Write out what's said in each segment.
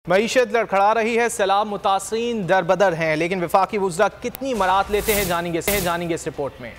मईशत लड़खड़ा रही है, सैलाब मुतासिरीन दर बदर हैं, लेकिन वफाकी वुज़रा कितनी मराहत लेते हैं जानेंगे इस रिपोर्ट में।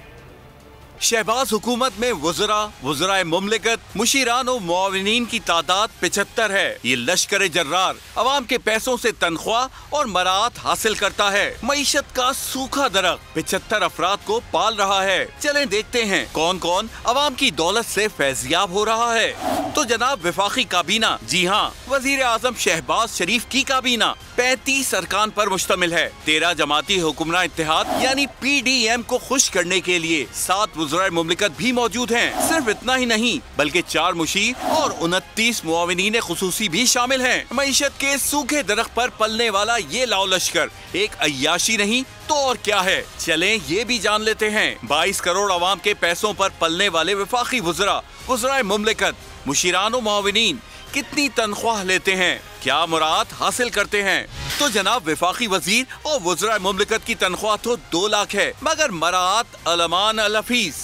शहबाज हुकूमत में वज़राए मुमलिकत, मुशीरान और मुआविनीन की तादाद 75 है। ये लश्कर जर्रार अवाम के पैसों से तनख्वाह और मराहत हासिल करता है। मईशत का सूखा दरख्त 75 अफराद को पाल रहा है। चलें देखते हैं कौन कौन अवाम की दौलत से फैज़याब हो रहा है। तो जनाब वफाकी काबीना, जी हाँ, वजीर आजम शहबाज शरीफ की काबीना 35 अरकान पर मुश्तमिल है। 13 जमाती हुक्मरान इत्तेहाद यानी PDM को खुश करने के लिए 7 वज़राए मुमलिकत भी मौजूद हैं। सिर्फ इतना ही नहीं बल्कि 4 मुशीर और 29 मुआविनीन खुसूसी भी शामिल हैं। मईशत के सूखे दरख्त पर पलने वाला ये लाओ लश्कर एक अय्याशी नहीं तो और क्या है, चलें ये भी जान लेते हैं। 22 करोड़ अवाम के पैसों पर पलने वाले वफाकी वज़राए मुमलिकत, मुशीरान और मुआविनीन कितनी तनख्वाह लेते हैं, क्या मुराद हासिल करते हैं। तो जनाब वफाकी वजीर और वज़राए मुमलिकत की तनख्वाह तो 2 लाख है, मगर मरात अलमान अलफीस।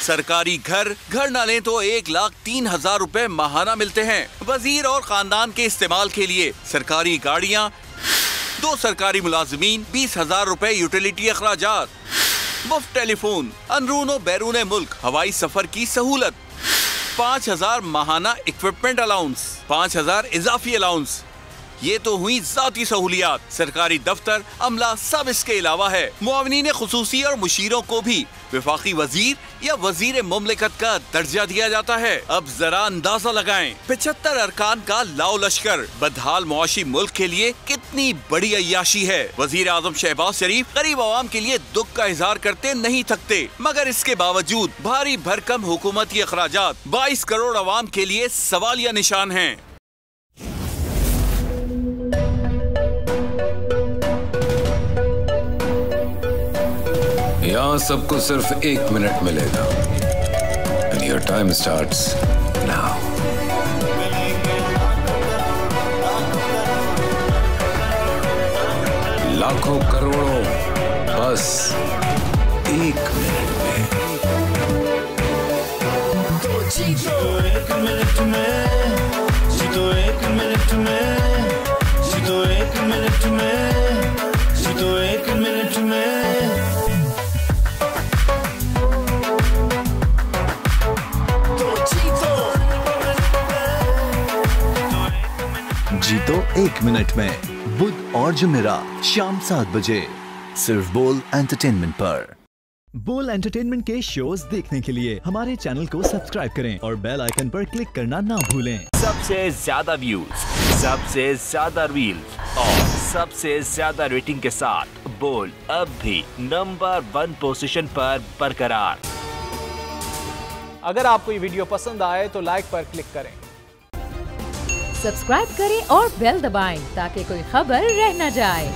सरकारी घर न लें तो 1,03,000 रुपए माहाना मिलते हैं। वजीर और खानदान के इस्तेमाल के लिए सरकारी गाड़ियाँ, 2 सरकारी मुलाजिमीन, 20,000 रुपए यूटिलिटी अखराजात, मुफ्त टेलीफोन, अंदरून और बैरून मुल्क हवाई सफर की सहूलत, 5,000 माहाना इक्विपमेंट अलाउंस, 5,000 इजाफी अलाउंस। ये तो हुई जाती सहूलियात। सरकारी दफ्तर, अमला सब इसके अलावा है। मुआविनीन खुसूसी और मुशीरों को भी वफाकी वजीर या वजीर मुमलिकत का दर्जा दिया जाता है। अब जरा अंदाजा लगाएं, 75 अरकान का लाओ लश्कर बदहाल मुआशी मुल्क के लिए कितनी बड़ी अय्याशी है। वजीर आजम शहबाज शरीफ गरीब आवाम के लिए दुख का इजहार करते नहीं थकते, मगर इसके बावजूद भारी भरकम हुकूमती अखराजात 22 करोड़ आवाम के लिए सवालिया निशान हैं। यहाँ सबको सिर्फ 1 मिनट मिलेगा। And your time starts now. लाखों करोड़ों बस 1 मिनट में। जीतो 1 मिनट में, जीतो 1 मिनट में, जीतो 1 मिनट में, जीतो 1 मिनट में। जीतो 1 मिनट में, बुध और जुमेरात शाम 7 बजे सिर्फ बोल एंटरटेनमेंट पर। बोल एंटरटेनमेंट के शोज देखने के लिए हमारे चैनल को सब्सक्राइब करें और बेल आइकन पर क्लिक करना ना भूलें। सबसे ज्यादा व्यूज, सबसे ज्यादा रील्स और सबसे ज्यादा रेटिंग के साथ बोल अब भी नंबर 1 पोजीशन पर बरकरार। अगर आपको ये वीडियो पसंद आए तो लाइक पर क्लिक करें, सब्सक्राइब करें और बेल दबाएं ताकि कोई खबर रह न जाए।